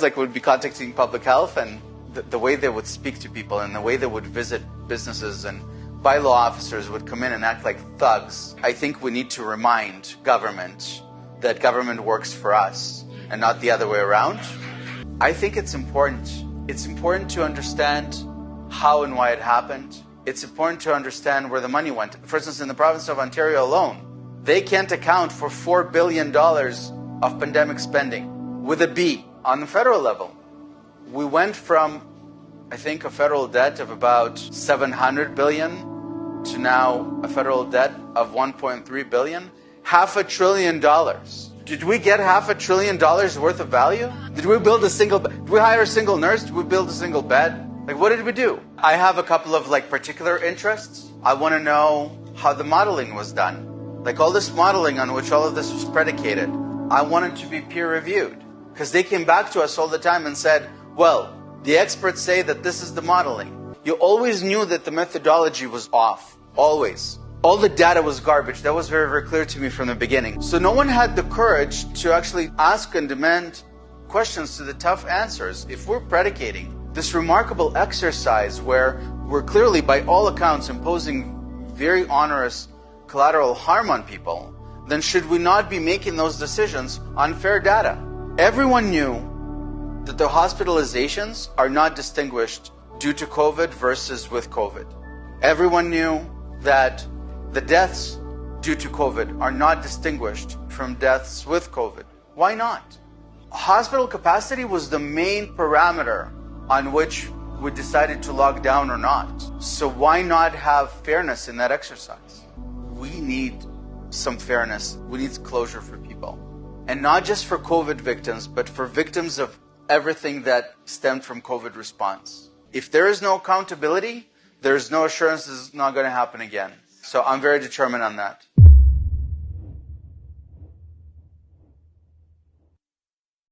Like would be contacting public health, and the way they would speak to people and the way they would visit businesses and bylaw officers would come in and act like thugs. I think we need to remind government that government works for us and not the other way around. I think it's important. It's important to understand how and why it happened. It's important to understand where the money went. For instance, in the province of Ontario alone, they can't account for $4 billion of pandemic spending with a B. On the federal level, we went from, I think, a federal debt of about $700 billion to now a federal debt of $1.3 billion. $500 billion. Did we get $500 billion worth of value? Did we build a single bed? Did we hire a single nurse? Did we build a single bed? Like, what did we do? I have a couple of particular interests. I want to know how the modeling was done. Like all this modeling on which all of this was predicated, I want it to be peer reviewed. Because they came back to us all the time and said, well, the experts say that this is the modeling. You always knew that the methodology was off. Always. All the data was garbage. That was very, very clear to me from the beginning. So no one had the courage to actually ask and demand questions to the tough answers. If we're predicating this remarkable exercise where we're clearly, by all accounts, imposing very onerous collateral harm on people, then should we not be making those decisions on fair data? Everyone knew that the hospitalizations are not distinguished due to COVID versus with COVID. Everyone knew that the deaths due to COVID are not distinguished from deaths with COVID. Why not? Hospital capacity was the main parameter on which we decided to lock down or not. So why not have fairness in that exercise? We need some fairness. We need closure for people. And not just for COVID victims, but for victims of everything that stemmed from COVID response. If there is no accountability, there is no assurance this is not going to happen again. So I'm very determined on that.